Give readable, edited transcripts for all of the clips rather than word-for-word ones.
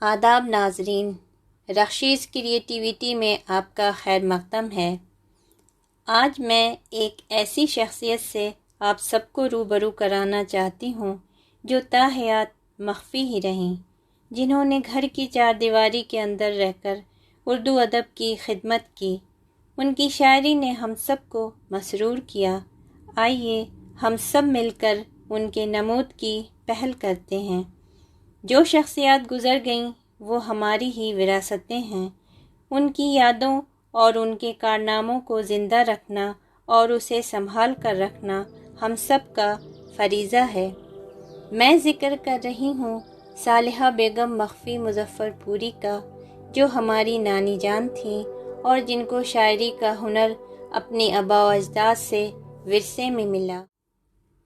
آداب ناظرین، رخشیز کریٹیویٹی میں آپ کا خیر مقدم ہے۔ آج میں ایک ایسی شخصیت سے آپ سب کو روبرو کرانا چاہتی ہوں جو تاحیات مخفی ہی رہیں، جنہوں نے گھر کی چار دیواری کے اندر رہ کر اردو ادب کی خدمت کی۔ ان کی شاعری نے ہم سب کو مسرور کیا۔ آئیے ہم سب مل کر ان کے نمود کی پہل کرتے ہیں۔ جو شخصیات گزر گئیں وہ ہماری ہی وراثتیں ہیں۔ ان کی یادوں اور ان کے کارناموں کو زندہ رکھنا اور اسے سنبھال کر رکھنا ہم سب کا فریضہ ہے۔ میں ذکر کر رہی ہوں صالحہ بیگم مخفی مظفر پوری کا، جو ہماری نانی جان تھیں اور جن کو شاعری کا ہنر اپنے آباء و اجداد سے ورثے میں ملا۔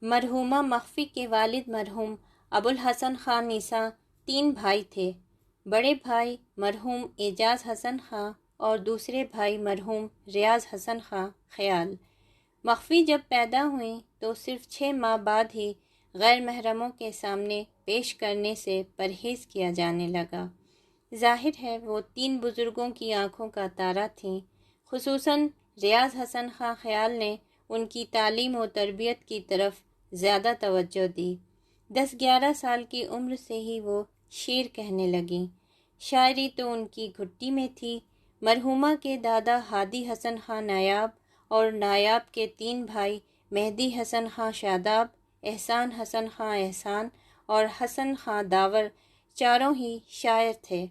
مرحومہ مخفی کے والد مرحوم ابوالحسن خان نیسا 3 بھائی تھے۔ بڑے بھائی مرحوم اعجاز حسن خان اور دوسرے بھائی مرحوم ریاض حسن خان خیال۔ مخفی جب پیدا ہوئیں تو صرف 6 ماہ بعد ہی غیر محرموں کے سامنے پیش کرنے سے پرہیز کیا جانے لگا۔ ظاہر ہے وہ 3 بزرگوں کی آنکھوں کا تارا تھیں۔ خصوصاً ریاض حسن خان خیال نے ان کی تعلیم و تربیت کی طرف زیادہ توجہ دی۔ 10-11 سال کی عمر سے ہی وہ شعر کہنے لگیں۔ شاعری تو ان کی گھٹی میں تھی۔ مرحومہ کے دادا ہادی حسن خان نایاب اور نایاب کے 3 بھائی مہدی حسن خان شاداب، احسان حسن خان احسان اور حسن خان داور چاروں ہی شاعر تھے۔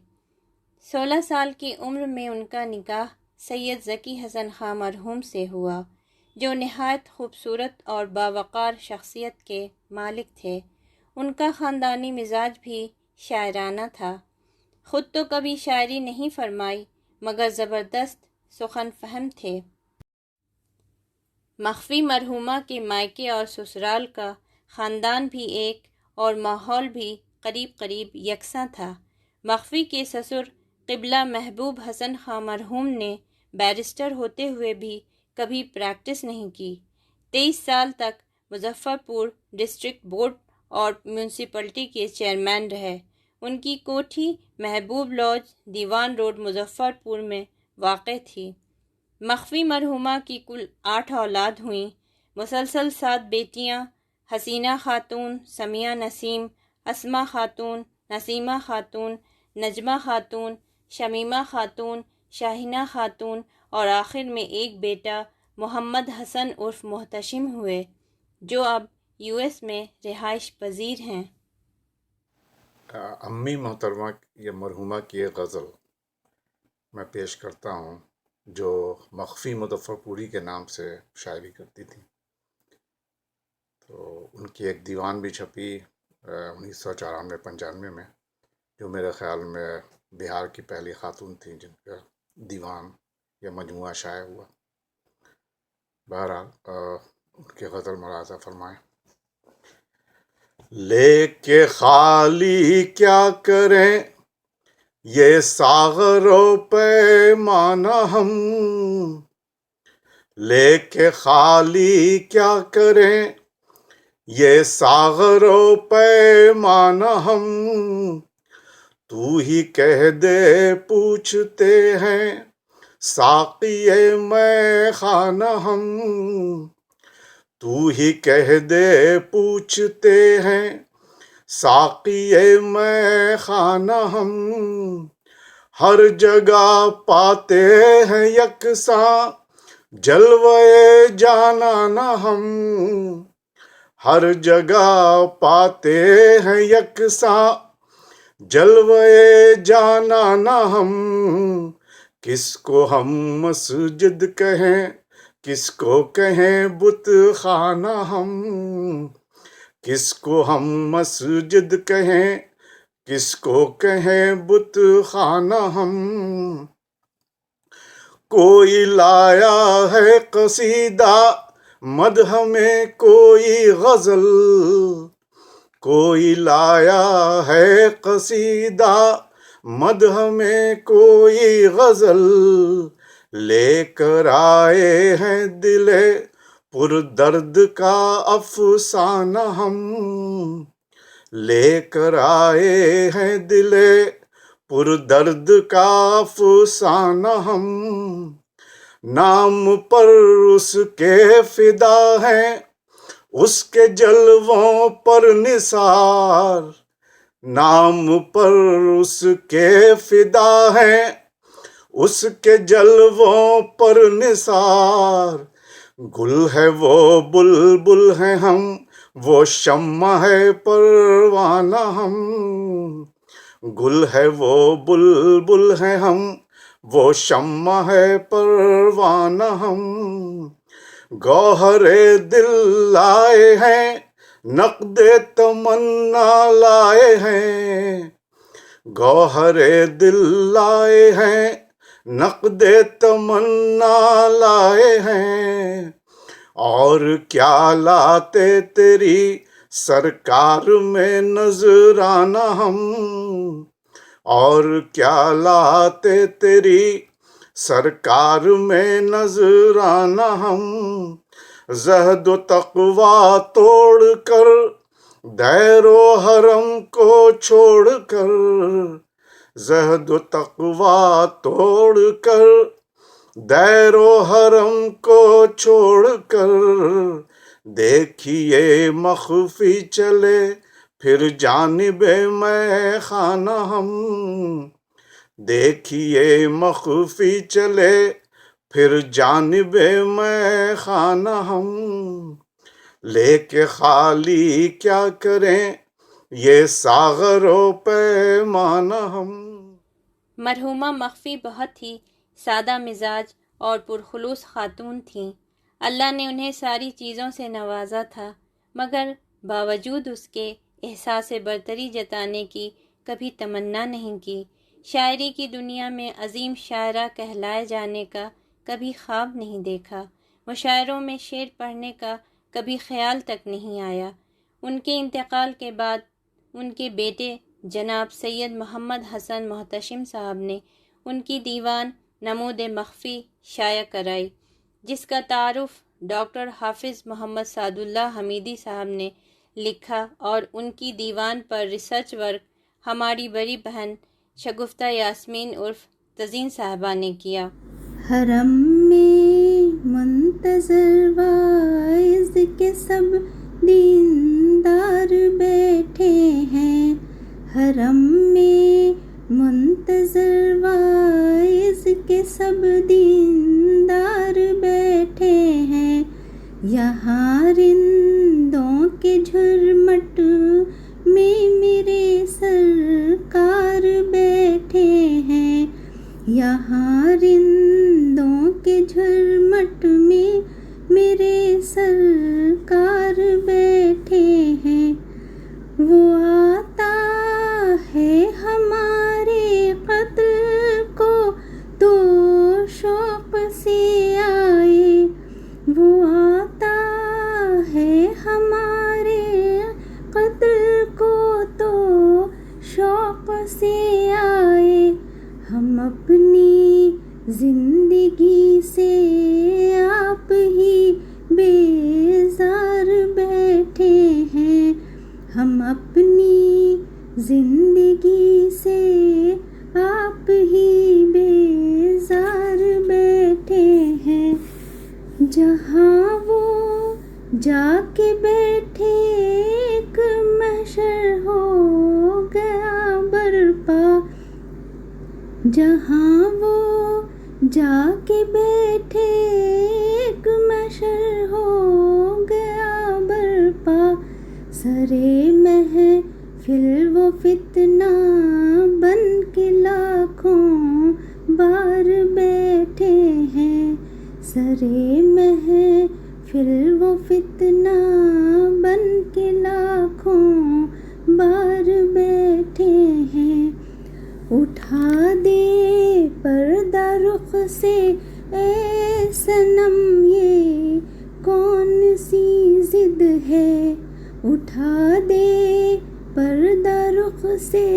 16 سال کی عمر میں ان کا نکاح سید ذکی حسن خان مرحوم سے ہوا، جو نہایت خوبصورت اور باوقار شخصیت کے مالک تھے۔ ان کا خاندانی مزاج بھی شاعرانہ تھا۔ خود تو کبھی شاعری نہیں فرمائی مگر زبردست سخن فہم تھے۔ مخفی مرحومہ کے مائکے اور سسرال کا خاندان بھی ایک اور ماحول بھی قریب قریب یکساں تھا۔ مخفی کے سسر قبلہ محبوب حسن خان مرحوم نے بیرسٹر ہوتے ہوئے بھی کبھی پریکٹس نہیں کی۔ 23 سال تک مظفر پور ڈسٹرکٹ بورڈ اور میونسپلٹی کے چیئرمین رہے۔ ان کی کوٹھی محبوب لاج دیوان روڈ مظفر پور میں واقع تھی۔ مخفی مرحومہ کی کل 8 اولاد ہوئیں۔ مسلسل 7 بیٹیاں حسینہ خاتون، سمیہ نسیم، اسما خاتون، نسیمہ خاتون، نجمہ خاتون، شمیمہ خاتون، شاہینہ خاتون اور آخر میں ایک بیٹا محمد حسن عرف محتشم ہوئے، جو اب US میں رہائش پذیر ہیں۔ امی محترمہ یا مرحومہ کی ایک غزل میں پیش کرتا ہوں جو مخفی مظفر پوری کے نام سے شاعری کرتی تھی۔ تو ان کی ایک دیوان بھی چھپی 1994-95 میں، جو میرے خیال میں بہار کی پہلی خاتون تھیں جن کا دیوان یا مجموعہ شائع ہوا۔ بہرحال ان کی غزل ملاحظہ فرمائیں۔ لے کے خالی کیا کریں یہ ساغر و پیمانہ ہم، لے کے خالی کیا کریں یہ ساغر و پیمانہ ہم، تو ہی کہہ دے پوچھتے ہیں ساقی میں خانہ ہم، تو ہی کہہ دے پوچھتے ہیں ساقی میں خانہ ہم، ہر جگہ پاتے ہیں یکساں جلوے جانانہ ہم، ہر جگہ پاتے ہیں یکساں جلوے جانانہ ہم، کس کو ہم مسجد کہیں کس کو کہیں بت خانہ ہم، کس کو ہم مسجد کہیں کس کو کہیں بت خانہ ہم، کوئی لایا ہے قصیدہ مدح میں کوئی غزل، کوئی لایا ہے قصیدہ مدح میں کوئی غزل، لے کر آئے ہیں دل پر درد کا افسانہ ہم، لے کر آئے ہیں دل پر درد کا افسانہ ہم، نام پر اس کے فدا ہیں، اس کے جلووں پر نثار، نام پر اس کے فدا ہیں، اس کے جلووں پر نثار، گل ہے وہ بلبل ہیں ہم، وہ شمع ہے پروانہ ہم، گل ہے وہ بلبل ہیں ہم، وہ شمع ہے پروانہ ہم، گوہر دل لائے ہیں، نقد تمنا لائے ہیں، گوہر دل لائے ہیں، نقد تمنا لائے ہیں، اور کیا لاتے تیری سرکار میں نذرانہ ہم، اور کیا لاتے تیری سرکار میں نذرانہ ہم، زہد و تقویٰ توڑ کر، دیر و حرم کو چھوڑ کر، زہد و تقویٰ توڑ کر، دیر و حرم کو چھوڑ کر، دیکھیے مخفی چلے پھر جانب میں خانہ ہم، دیکھیے مخفی چلے پھر جانب میں خانہ ہم، لے کے خالی کیا کریں یہ ساغر و پیمانہ ہم۔ مرحومہ مخفی بہت ہی سادہ مزاج اور پرخلوص خاتون تھیں۔ اللہ نے انہیں ساری چیزوں سے نوازا تھا، مگر باوجود اس کے احساس برتری جتانے کی کبھی تمنا نہیں کی۔ شاعری کی دنیا میں عظیم شاعرہ کہلائے جانے کا کبھی خواب نہیں دیکھا، مشاعروں میں شعر پڑھنے کا کبھی خیال تک نہیں آیا۔ ان کے انتقال کے بعد ان کے بیٹے جناب سید محمد حسن محتشم صاحب نے ان کی دیوان نمود مخفی شائع کرائی، جس کا تعارف ڈاکٹر حافظ محمد سعد اللہ حمیدی صاحب نے لکھا، اور ان کی دیوان پر ریسرچ ورک ہماری بڑی بہن شگفتہ یاسمین عرف تزین صاحبہ نے کیا۔ حرم میں منتظر واعظ کے سب دیندار بیٹھے ہیں، حرم میں منتظر واعظ کے سب دیندار بیٹھے ہیں، یہاں رندوں کے جھرمٹ میں میرے سرکار بیٹھے ہیں، یہاں رندوں کے جھرمٹ میں میرے سرکار بیٹھے ہیں، وہ آتا ہے ہمارے قتل کو تو شوق سے آئے، وہ آتا ہے ہمارے قتل کو تو شوق سے آئے، ہم اپنی زندگی سے آپ ہی بیزار بیٹھے ہیں، ہم اپنی زندگی سے آپ ہی بیزار بیٹھے ہیں، جہاں وہ جا کے بیٹھے ایک محشر ہو گیا برپا، جہاں وہ جا کے بیٹھے ایک محشر ہو گیا برپا، سرے محفل و فتنہ بن کے لاکھوں بار بیٹھے ہیں، سرے محفل و فتنہ بن کے لاکھوں بار بیٹھے ہیں، اٹھا دے پردہ رخ سے اے صنم یہ کون سی ضد ہے، اٹھا دے پردہ رخ سے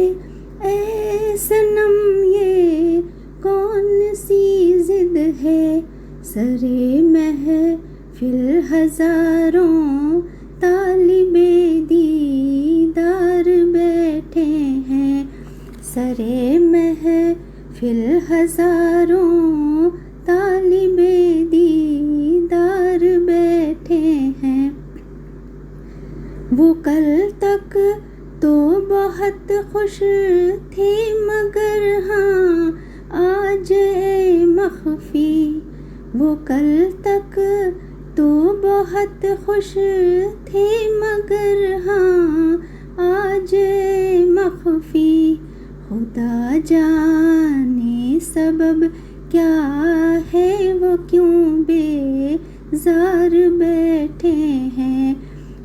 اے صنم یہ کون سی ضد ہے، سرے محفل ہزاروں طالب دیدار بیٹھے ہیں، سرے محفل وہ کل تک تو بہت خوش تھی مگر ہاں آج اے مخفی، وہ کل تک تو بہت خوش تھی مگر ہاں آج اے مخفی، خدا جانے سبب کیا ہے وہ کیوں بیزار بیٹھے ہیں،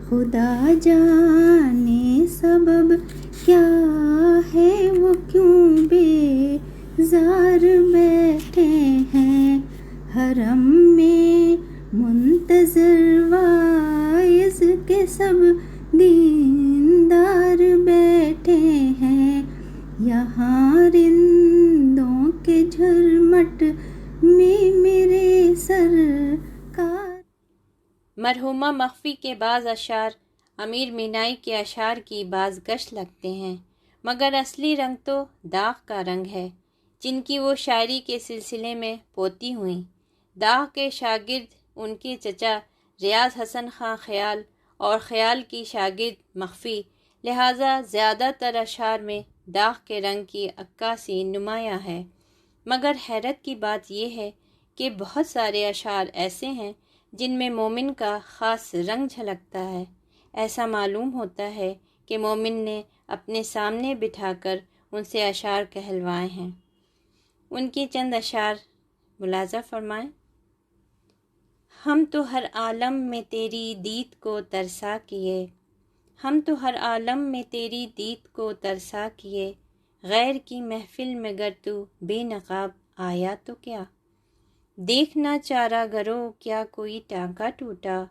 خدا جانے سبب کیا ہے وہ کیوں بیزار بیٹھے ہیں، حرم میں منتظر واعظ کے سب دیندار بیٹھے ہیں، یہاں رندوں کے جھرمٹ میں میرے سرکار۔ مرحومہ مخفی کے بعض اشعار امیر مینائی کے اشعار کی باز گشت لگتے ہیں، مگر اصلی رنگ تو داغ کا رنگ ہے، جن کی وہ شاعری کے سلسلے میں پوتی ہوئیں۔ داغ کے شاگرد ان کے چچا ریاض حسن خاں خیال اور خیال کی شاگرد مخفی، لہٰذا زیادہ تر اشعار میں داغ کے رنگ کی عکاسی نمایاں ہے، مگر حیرت کی بات یہ ہے کہ بہت سارے اشعار ایسے ہیں جن میں مومن کا خاص رنگ جھلکتا ہے، ایسا معلوم ہوتا ہے کہ مومن نے اپنے سامنے بٹھا کر ان سے اشعار کہلوائے ہیں۔ ان کے چند اشعار ملاحظہ فرمائیں۔ ہم تو ہر عالم میں تیری دید کو ترسا کیے، ہم تو ہر عالم میں تیری دید کو ترسا کیے، غیر کی محفل میں گر تو بے نقاب آیا تو کیا، دیکھنا چارہ گرو کیا کوئی ٹانکا ٹوٹا،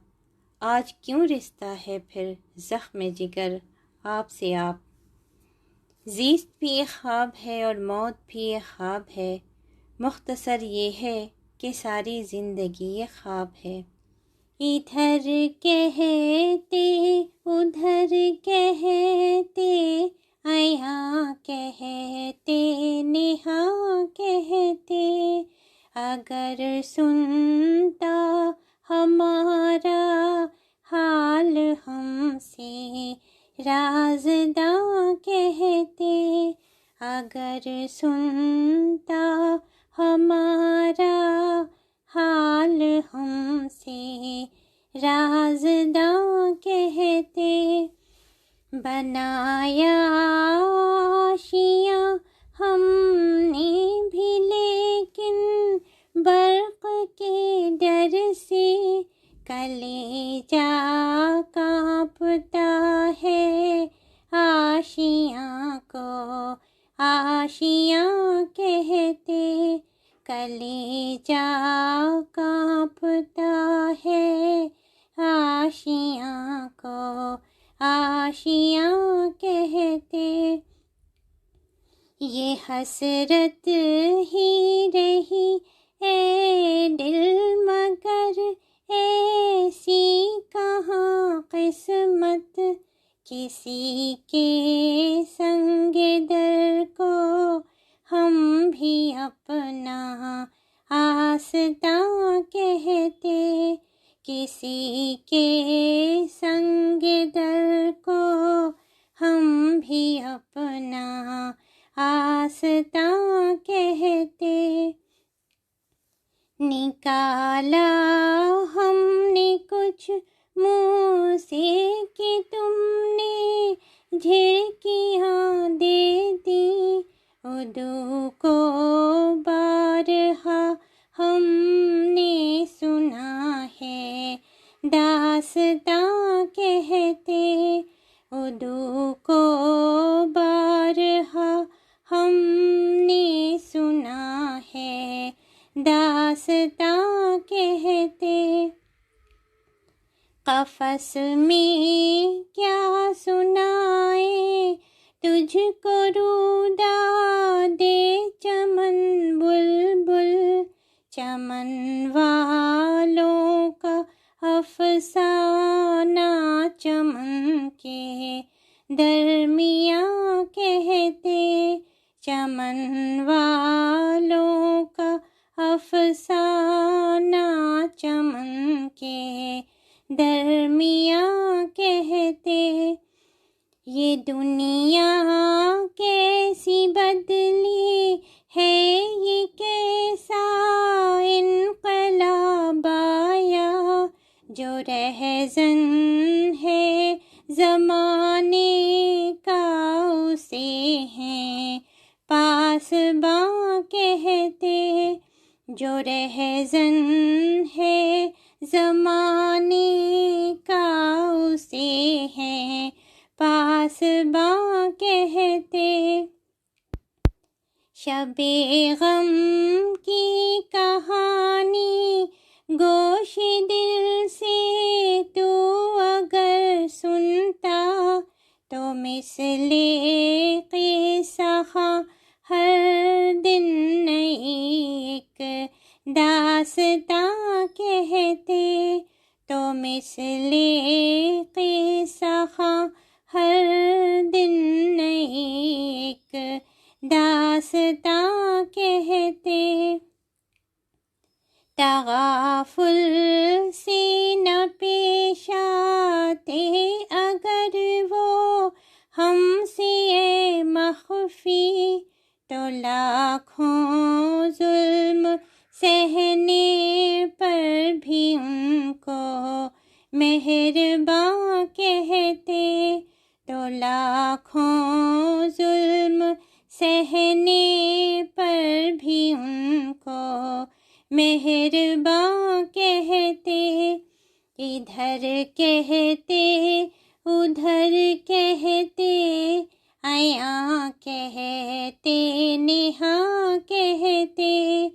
آج کیوں رشتہ ہے پھر زخم جگر آپ سے آپ، زیست بھی ایک خواب ہے اور موت بھی ایک خواب ہے، مختصر یہ ہے کہ ساری زندگی ایک خواب ہے، ادھر کہتے ادھر کہتے ایاں کہتے نہاں کہتے، اگر سنتا ہمارا حال ہم سے رازداں کہتے، اگر سنتا ہمارا حال ہم سے رازداں کہتے، بنایا آشیاں ہم نے بھی لیکن برق کے ڈر سے کلیجہ کانپتا ہے، آشیاں کو آشیاں کہتے، کلیجہ کانپتا ہے، آشیاں کو آشیاں کہتے، یہ حسرت ہی رہی اے دل مگر ایسی کہاں قسمت، کسی کے سنگ در کو ہم بھی اپنا آستاں کہتے، کسی کے سنگ در کو ہم بھی اپنا آستاں کہتے، نکالا ہم نے کچھ منہ سے کہ تم نے جھڑکیاں دے دی، عدو کو بارہا ہم نے سنا ہے داستاں کہتے، عدو کو بارہا ہم نے سنا ہے داستاں کہتے، قفس میں کیا سنائے تجھ کو رودا دے چمن بلبل، چمن والوں کا افسانہ چمن کے درمیاں کہتے، چمن والوں کا افسانہ چمن کے درمیاں کہتے یہ دنیا کیسی بدلی ہے، یہ کیسا انقلاب آیا، جو رہزن ہے زمانے کا اسے ہیں پاسباں کہتے، جو رہزن ہے زمانے کا اسے ہیں پاسباں کہتے۔ شب غم کی کہانی گوش دل سے تو اگر سنتا، تو مثل قصہ ہر دن نئی ایک داستاں کہتے، تو مثل قصہ ہر دن نئی ایک داستاں کہتے۔ تغافل سے نہ پیش آتے اگر وہ ہم سے مخفی، تو لاکھوں ظلم سہنے پر بھی ان کو مہرباں کہتے، تو لاکھوں ظلم سہنے پر بھی ان کو مہرباں کہتے۔ ادھر کہتے ادھر کہتے عیاں کہتے نہاں کہتے،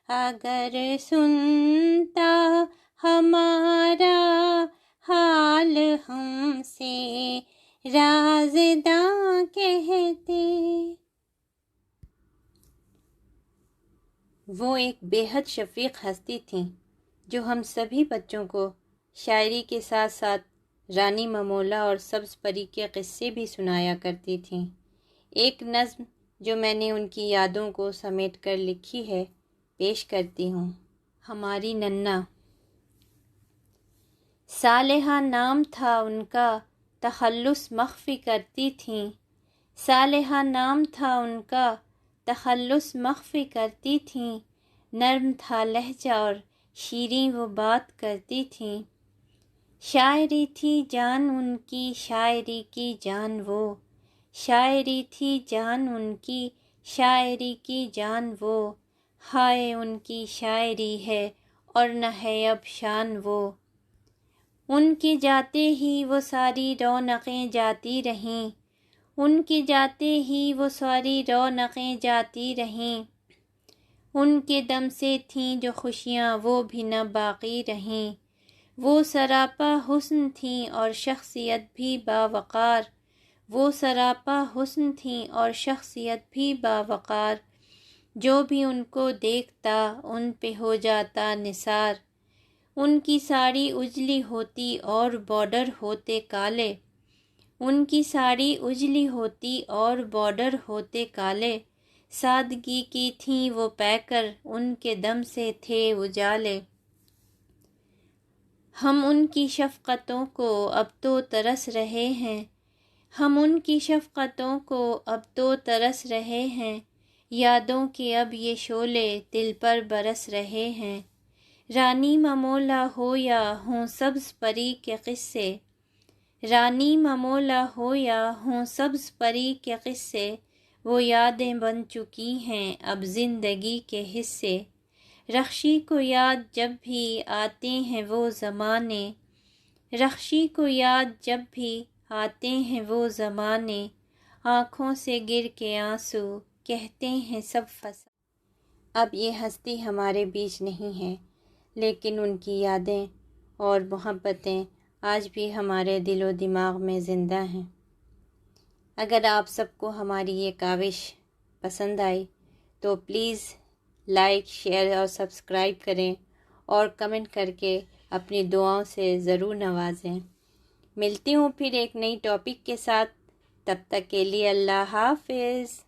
اگر سنتا ہمارا حال ہم سے رازداں کہتے۔ وہ ایک بے حد شفیق ہستی تھیں جو ہم سبھی بچوں کو شاعری کے ساتھ ساتھ رانی ممولا اور سبز پری کے قصے بھی سنایا کرتی تھیں۔ ایک نظم جو میں نے ان کی یادوں کو سمیٹ کر لکھی ہے پیش کرتی ہوں۔ ہماری ننا۔ صالحہ نام تھا ان کا، تخلص مخفی کرتی تھیں، صالحہ نام تھا ان کا، تخلص مخفی کرتی تھیں، نرم تھا لہجہ اور شیریں وہ بات کرتی تھیں، شاعری تھی جان ان کی شاعری کی جان وہ، شاعری تھی جان ان کی شاعری کی جان وہ، ہائے ان کی شاعری ہے اور نہ ہے اب شان وہ، ان کے جاتے ہی وہ ساری رونقیں جاتی رہیں، ان کے جاتے ہی وہ ساری رونقیں جاتی رہیں، ان کے دم سے تھیں جو خوشیاں وہ بھی نہ باقی رہیں، وہ سراپا حسن تھیں اور شخصیت بھی باوقار، وہ سراپا حسن تھیں اور شخصیت بھی باوقار، جو بھی ان کو دیکھتا ان پہ ہو جاتا نثار، ان کی ساڑی اجلی ہوتی اور بارڈر ہوتے کالے، ان کی ساڑی اجلی ہوتی اور بارڈر ہوتے کالے، سادگی کی تھیں وہ پیکر ان کے دم سے تھے اجالے، ہم ان کی شفقتوں کو اب تو ترس رہے ہیں، ہم ان کی شفقتوں کو اب تو ترس رہے ہیں، یادوں کے اب یہ شعلے دل پر برس رہے ہیں، رانی ممولا ہو یا ہوں سبز پری کے قصے، رانی ممولا ہو یا ہوں سبز پری کے قصے، وہ یادیں بن چکی ہیں اب زندگی کے حصے، رخشی کو یاد جب بھی آتے ہیں وہ زمانے، رخشی کو یاد جب بھی آتے ہیں وہ زمانے، آنکھوں سے گر کے آنسو کہتے ہیں سب فسانے۔ اب یہ ہستی ہمارے بیچ نہیں ہے، لیکن ان کی یادیں اور محبتیں آج بھی ہمارے دل و دماغ میں زندہ ہیں۔ اگر آپ سب کو ہماری یہ کاوش پسند آئی تو پلیز لائک، شیئر اور سبسکرائب کریں اور کمنٹ کر کے اپنی دعاؤں سے ضرور نوازیں۔ ملتی ہوں پھر ایک نئی ٹاپک کے ساتھ، تب تک کے لیے اللہ حافظ۔